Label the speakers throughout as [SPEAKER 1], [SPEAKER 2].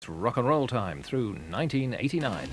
[SPEAKER 1] Rock and roll time through 1989.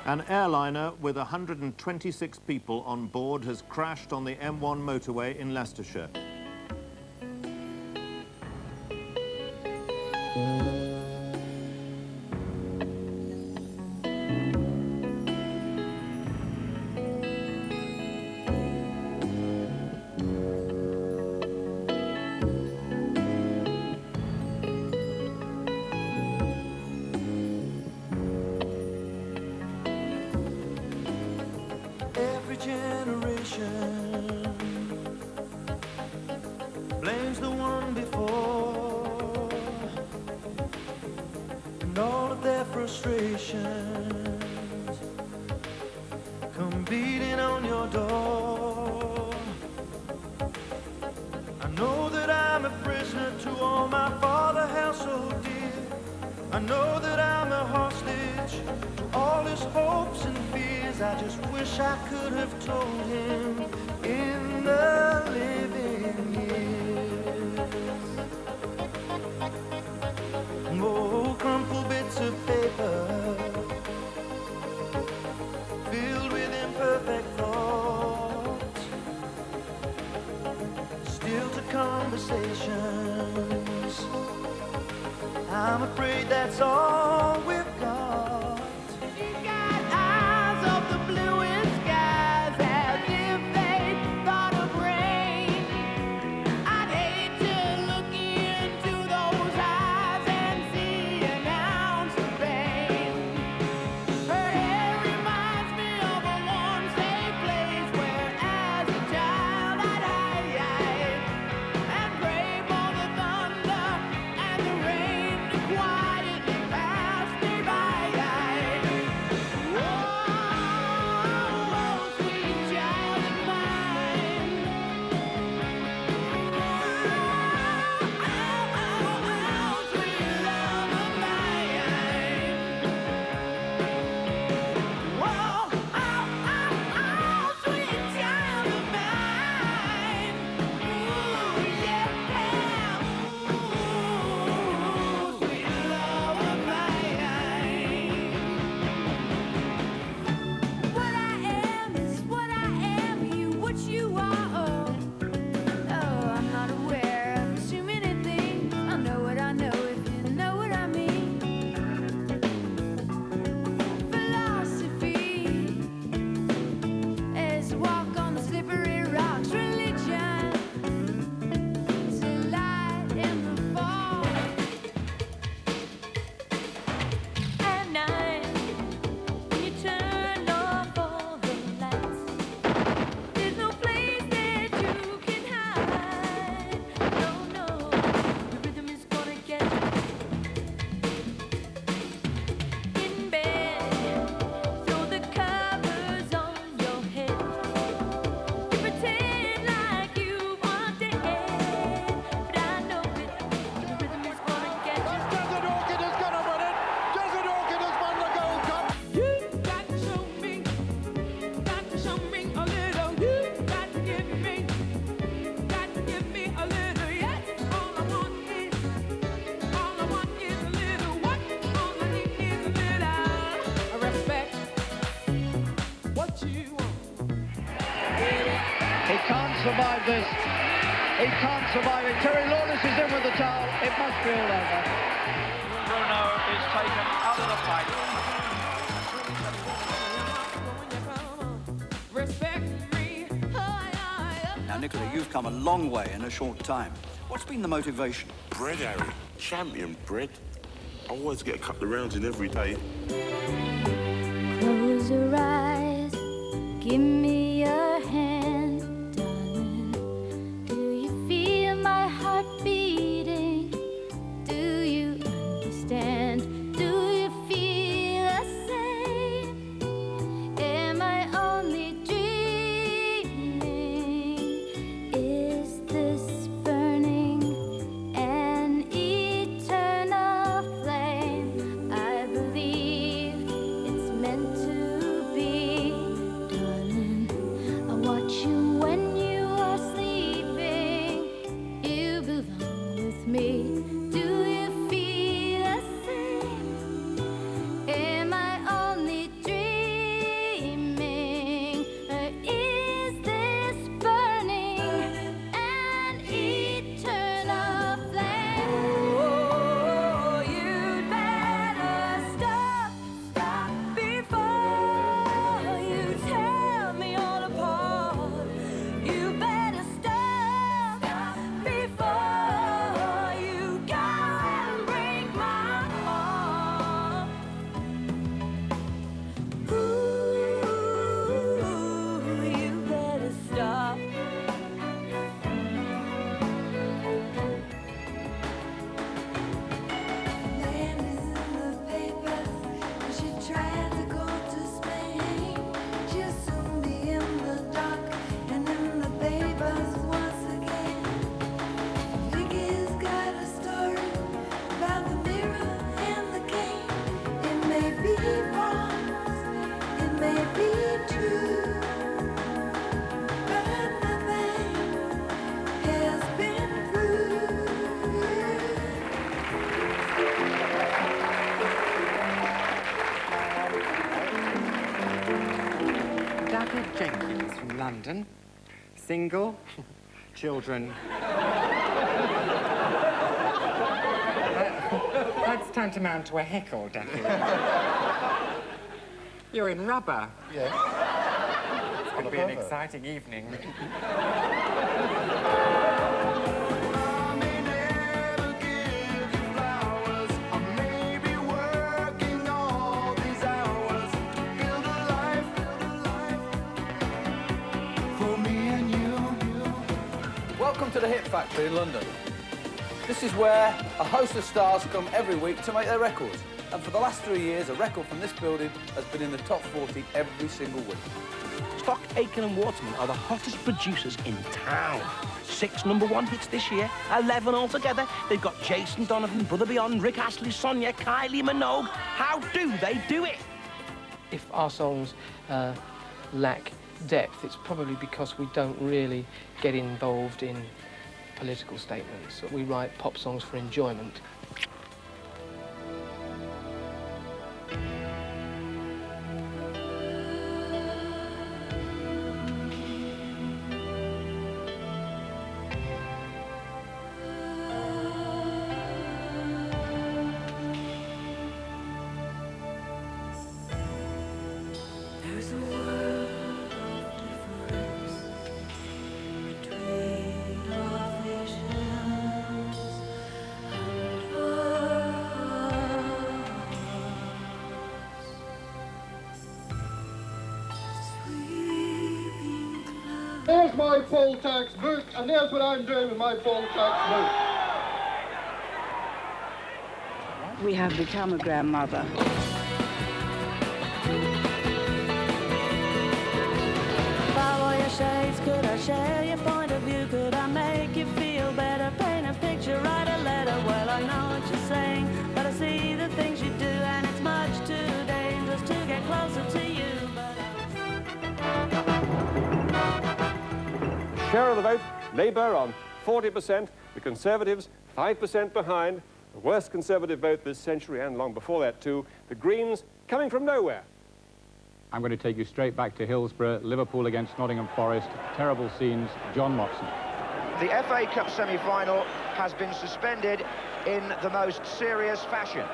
[SPEAKER 2] An airliner with 126 people on board has crashed on the M1 motorway in Leicestershire.
[SPEAKER 3] Every generation blames the one before, and all of their frustrations come beating on your door. I know that I'm a prisoner to all my father held so dear. I know that I'm a hostage to all his hopes and fears. I just wish I could have told him in the living years. Oh, crumpled bits of paper filled with imperfect thoughts, still to conversations. I'm afraid that's all we've got. You got eyes of the bluest skies, as if they thought of rain. I'd hate to look into those eyes and see an ounce of pain. Her hair reminds me of a warm, safe place where, as a child, I'd hide and pray for the thunder and the rain to quietly pass me by. Oh, sweet child of mine. Oh, sweet love of mine. Whoa, sweet child of mine. Ooh, yeah. Ooh, sweet love of mine. What I am is what I am, you what you are. Oh, I'm not aware of assuming anything. I know what I know, if you know what I mean. Philosophy is walk on the slippery rocks. Religion is a light in the fall. At night, when you turn off all the lights, there's no place that you can hide. No, the rhythm is gonna get you in bed. Throw the covers on your head. You pretend like you are dead, but I know it. The rhythm is gonna get you.
[SPEAKER 4] Desert Orchid is gonna win it. Desert Orchid has won the Gold Cup.
[SPEAKER 3] You got to show me a little. You got to give me a little. Yes, all I want is a little. What all I need is a little respect. What you want?
[SPEAKER 4] He can't survive this. He can't survive it. Terry Lawless is in with the towel. It must be all over.
[SPEAKER 5] Bruno is taken out of the fight.
[SPEAKER 3] respect me.
[SPEAKER 5] Now, Nicola, you've come a long way in a short time. What's been the motivation?
[SPEAKER 6] Bread, Harry. Champion bread. I always get a couple of rounds in every day.
[SPEAKER 7] Close your eyes, give me your hand, darling. Do you feel my heart beating? Do you understand? Do you feel the same? Am I only dreaming? Is this burning an eternal flame? I believe it's meant to be, darling. I watch you when you are sleeping. You belong with me. Do you feel the same? Am I only dreaming? Or is this burning an eternal flame? Oh, you'd better stop before you tear me all apart. You better stop before you go and break my heart. Ooh, you better stop. Land is in the papers. She tried to go to Spain. She'll soon be in the dock and in the papers once again. Vicky's got a story about the mirror and the cane. It may be wrong, it may be true, but nothing has been proved.
[SPEAKER 8] David Jenkins from London. Single. Children. That's tantamount to a heckle, David. You're in rubber.
[SPEAKER 9] Yes.
[SPEAKER 8] It's going to be an exciting evening.
[SPEAKER 10] Welcome to the Hit Factory in London. This is where a host of stars come every week to make their records. And for the last 3 years, a record from this building has been in the top 40 every single week.
[SPEAKER 11] Stock, Aitken and Waterman are the hottest producers in town. 6 #1 hits this year, 11 altogether. They've got Jason Donovan, Brother Beyond, Rick Astley, Sonia, Kylie Minogue. How do they do it?
[SPEAKER 12] If our songs lack depth, it's probably because we don't really get involved in political statements. We write pop songs for enjoyment.
[SPEAKER 3] There's a world of difference between our visions and ours.
[SPEAKER 9] There's my poll tax book, and there's what I'm doing with my poll tax book.
[SPEAKER 13] We have become a grandmother.
[SPEAKER 3] Follow your shades, could I share your point of view? Could I make you feel better? Paint a picture, write a letter. Well, I know what you're saying, but I see the things you do, and it's much too dangerous to get closer to you.
[SPEAKER 14] Share of the vote, Labour on 40%, the Conservatives 5% behind, the worst Conservative vote this century and long before that too, the Greens coming from nowhere.
[SPEAKER 15] I'm going to take you straight back to Hillsborough, Liverpool against Nottingham Forest, terrible scenes, John Motson.
[SPEAKER 4] The FA Cup semi-final has been suspended in the most serious fashion.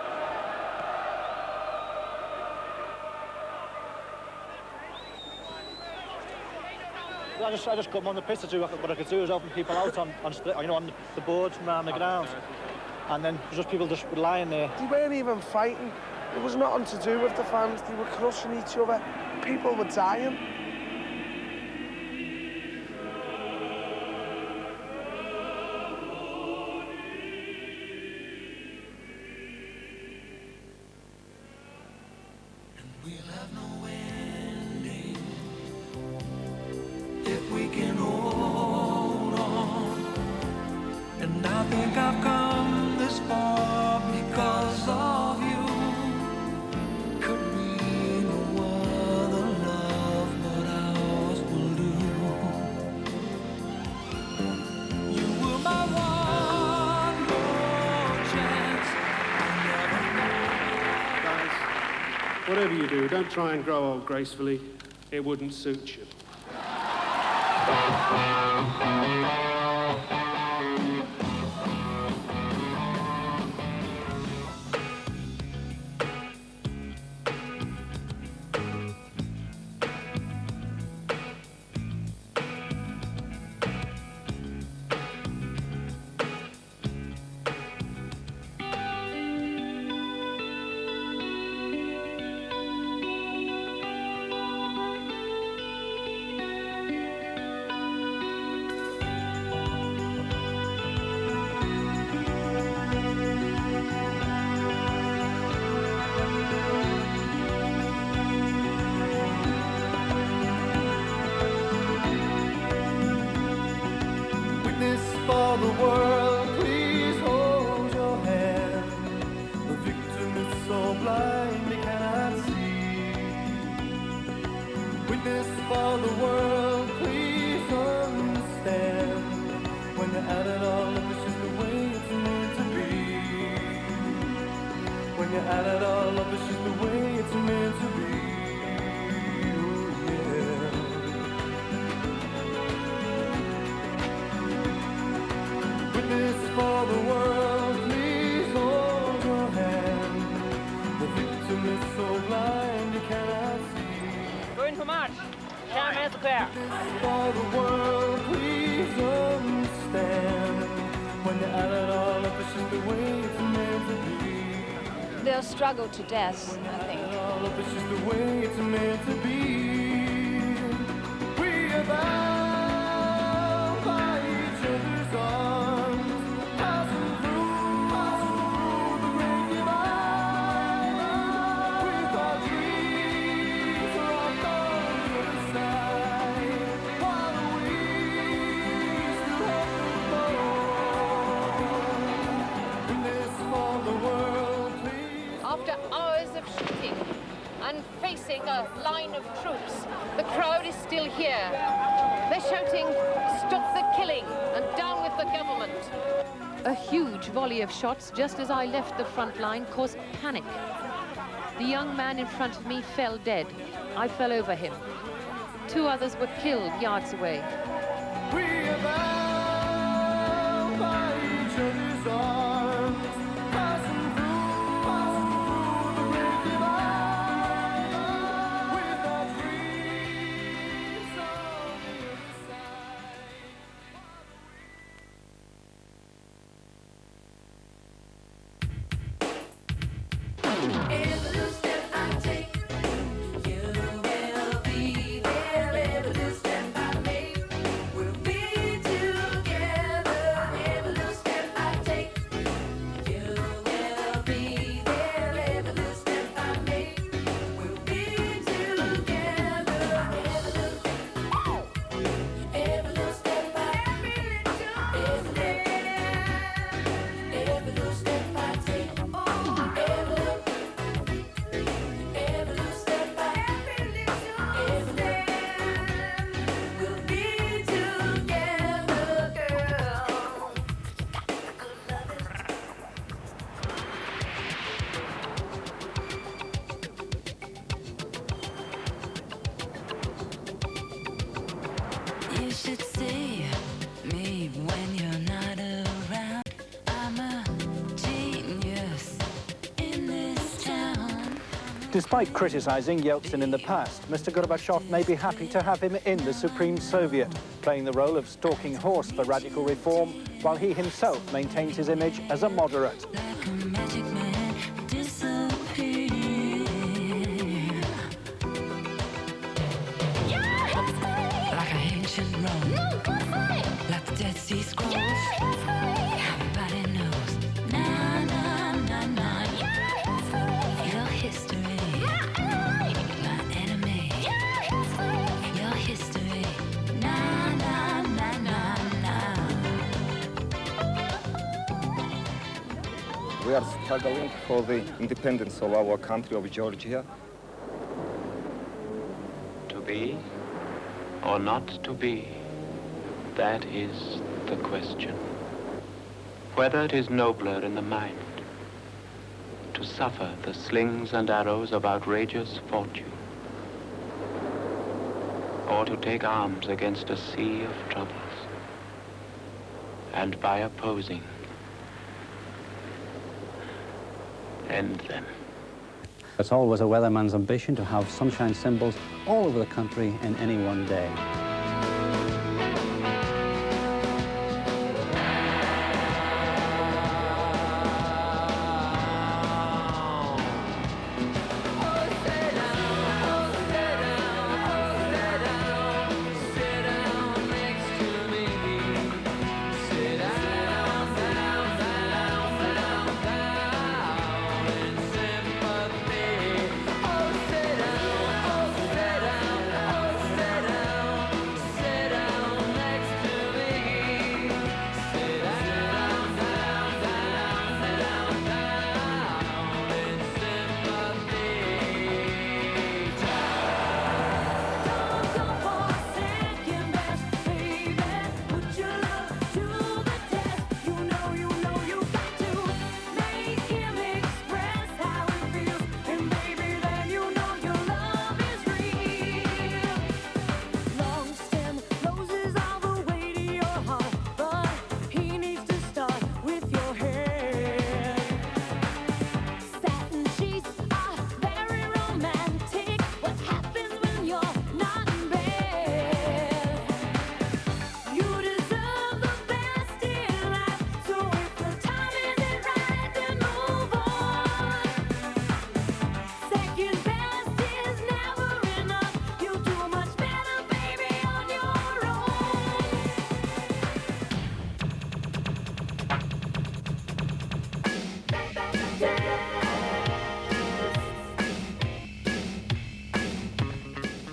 [SPEAKER 16] I just come on the pitch to do what I could do is open people out on the boards from around the ground, and then just people just lying there.
[SPEAKER 17] They weren't even fighting. It was nothing to do with the fans. They were crushing each other. People were dying.
[SPEAKER 3] If we can hold on, and I think I've come this far because of you. Could be no other love, but ours will do. You were my one more chance.
[SPEAKER 18] Guys, whatever you do, don't try and grow old gracefully. It wouldn't suit you.
[SPEAKER 3] For the world, please hold your hand. The victim is so blind he cannot see. Witness for the world, please understand. When you're at it all, this is the way it's meant to be. When you're at it all, this is the way it's meant to be. For the world, please hold your hand. The victim is so blind he cannot see.
[SPEAKER 19] Going for march. Sham has clear.
[SPEAKER 3] For the world, please understand. When you're at it all, this is the way it's meant to be.
[SPEAKER 20] They'll struggle to death, I think.
[SPEAKER 3] All of this is the way it's meant to be. We are bound by each other's arms.
[SPEAKER 20] After hours of shooting and facing a line of troops, the crowd is still here. They're shouting, "Stop the killing and down with the government." A huge volley of shots just as I left the front line caused panic. The young man in front of me fell dead. I fell over him. 2 others were killed yards away.
[SPEAKER 3] We are bound by each other's arms.
[SPEAKER 21] Despite criticising Yeltsin in the past, Mr. Gorbachev may be happy to have him in the Supreme Soviet, playing the role of stalking horse for radical reform, while he himself maintains his image as a moderate.
[SPEAKER 7] Like an ancient Rome, like the Dead Sea Scrolls. Everybody knows. Na na na na. Your history, my enemy. Your history, na na na na na.
[SPEAKER 22] We are struggling for the independence of our country, of Georgia.
[SPEAKER 23] To be or not to be, that is the question. Whether it is nobler in the mind to suffer the slings and arrows of outrageous fortune, or to take arms against a sea of troubles, and by opposing, end them.
[SPEAKER 24] It's always a weatherman's ambition to have sunshine symbols all over the country in any one day.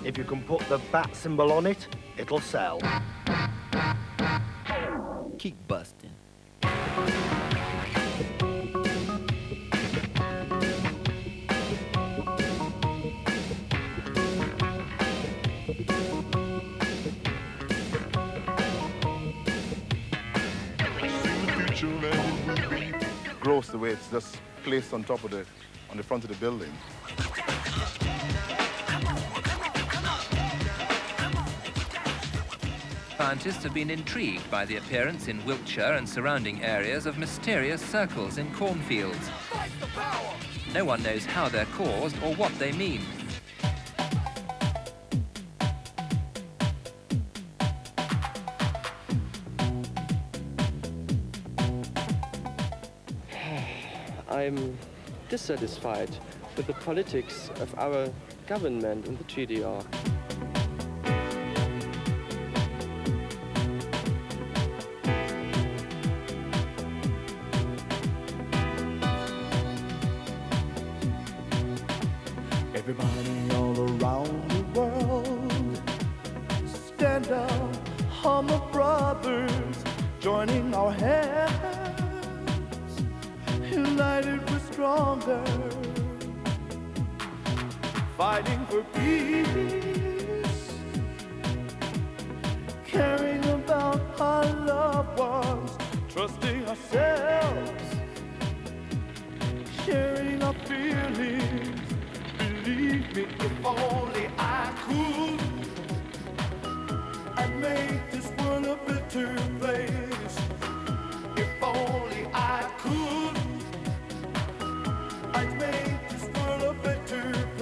[SPEAKER 25] If you can put the bat symbol on it, it'll sell.
[SPEAKER 26] Keep busting.
[SPEAKER 27] Gross the way it's just placed on top of on the front of the building.
[SPEAKER 28] Scientists have been intrigued by the appearance in Wiltshire and surrounding areas of mysterious circles in cornfields. No one knows how they're caused or what they mean.
[SPEAKER 29] I'm dissatisfied with the politics of our government in the GDR.
[SPEAKER 3] Everybody all around the world, stand up, hum of brothers, joining our hands, united we're stronger, fighting for peace, caring about our loved ones, trusting ourselves, sharing our feelings. Believe me, if only I could, I'd make this world a better place. If only I could, I'd make this world a better place.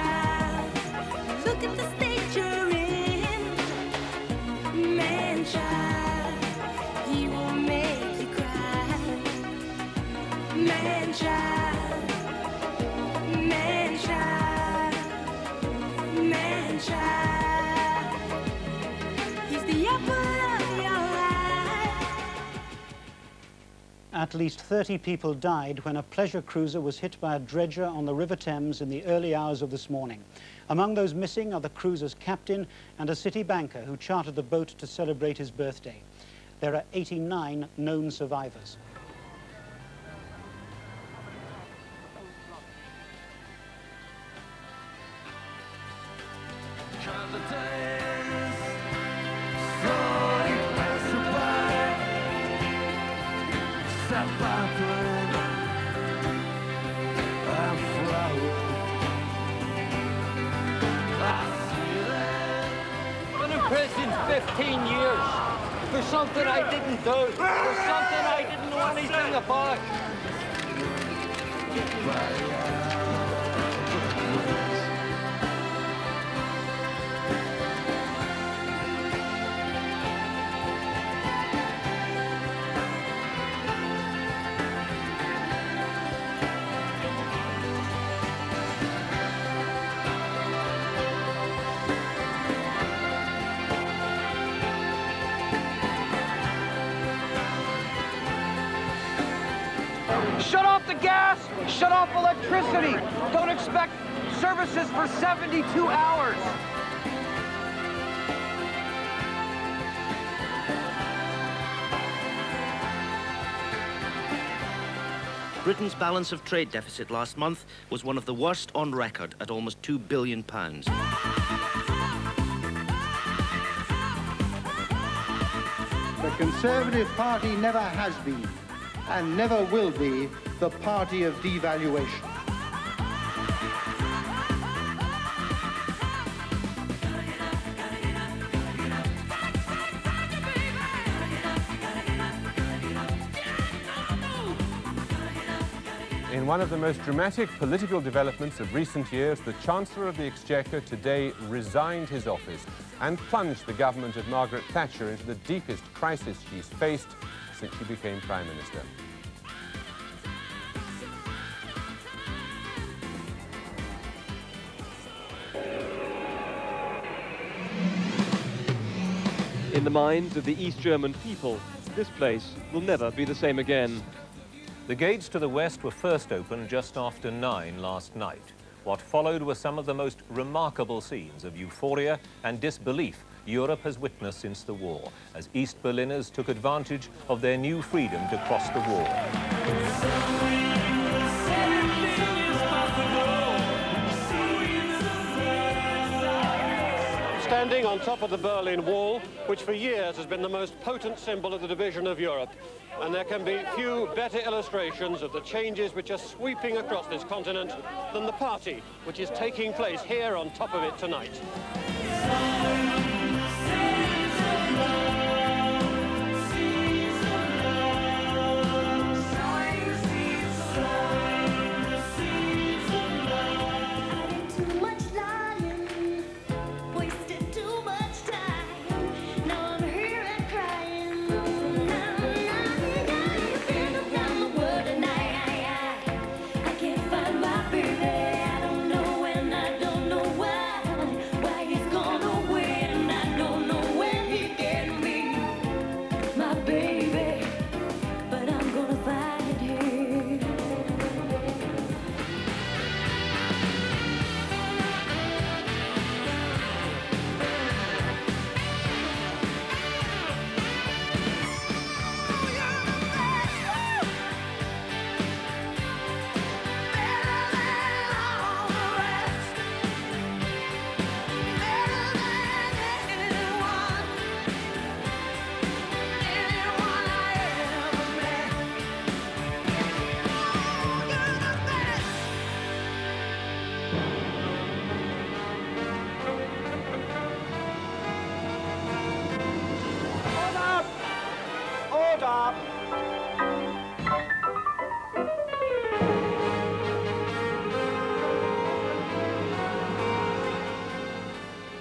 [SPEAKER 7] child, look at the state you're in. Man child, he will make you cry. Man child, man child, man child. He's the apple of your eye.
[SPEAKER 21] At least 30 people died when a pleasure cruiser was hit by a dredger on the River Thames in the early hours of this morning. Among those missing are the cruiser's captain and a city banker who chartered the boat to celebrate his birthday. There are 89 known survivors.
[SPEAKER 1] Been in prison 15 years for something I didn't do, for something I didn't know anything about. Shut off the gas, shut off electricity. Don't expect services for 72 hours.
[SPEAKER 25] Britain's balance of trade deficit last month was one of the worst on record at almost £2 billion.
[SPEAKER 2] The Conservative Party never has been and never will be the party of devaluation.
[SPEAKER 14] In one of the most dramatic political developments of recent years, the Chancellor of the Exchequer today resigned his office and plunged the government of Margaret Thatcher into the deepest crisis she's faced since she became Prime Minister.
[SPEAKER 5] In the minds of the East German people, this place will never be the same again.
[SPEAKER 6] The gates to the west were first opened just after 9 last night. What followed were some of the most remarkable scenes of euphoria and disbelief Europe has witnessed since the war, as East Berliners took advantage of their new freedom to cross the wall.
[SPEAKER 8] Standing on top of the Berlin Wall, which for years has been the most potent symbol of the division of Europe. And there can be few better illustrations of the changes which are sweeping across this continent than the party which is taking place here on top of it tonight.
[SPEAKER 7] Find my baby, I don't know when, I don't know why he's gone away.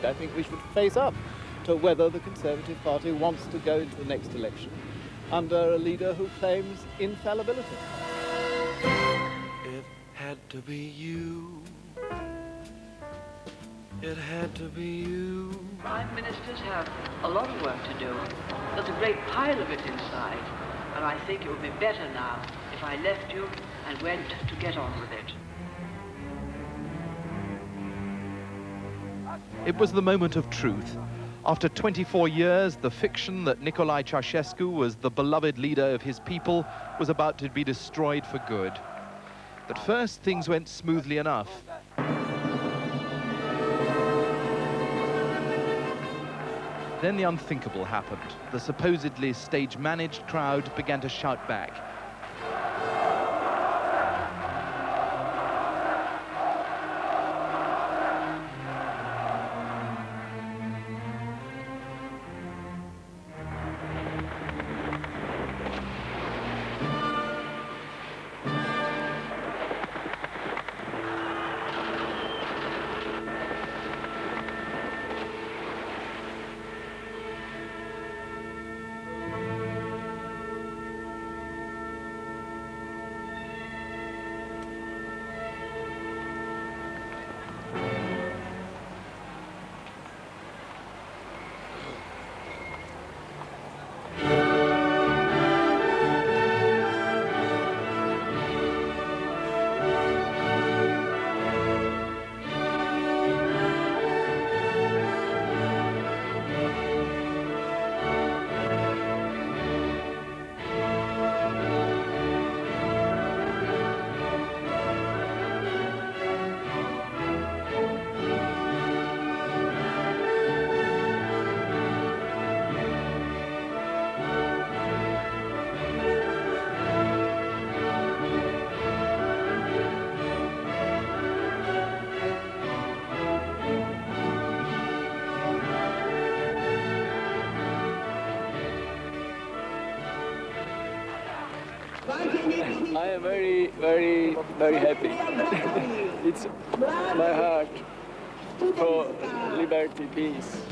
[SPEAKER 4] I think we should face up to whether the Conservative Party wants to go into the next election under a leader who claims infallibility.
[SPEAKER 3] It had to be you. It had to be you.
[SPEAKER 9] Prime ministers have a lot of work to do. There's a great pile of it inside, and I think it would be better now if I left you and went to get on with it.
[SPEAKER 10] It was the moment of truth. After 24 years, the fiction that Nicolae Ceausescu was the beloved leader of his people was about to be destroyed for good. At first, things went smoothly enough. Then the unthinkable happened. The supposedly stage-managed crowd began to shout back.
[SPEAKER 9] I am very, very, very happy. It's my heart for liberty, peace.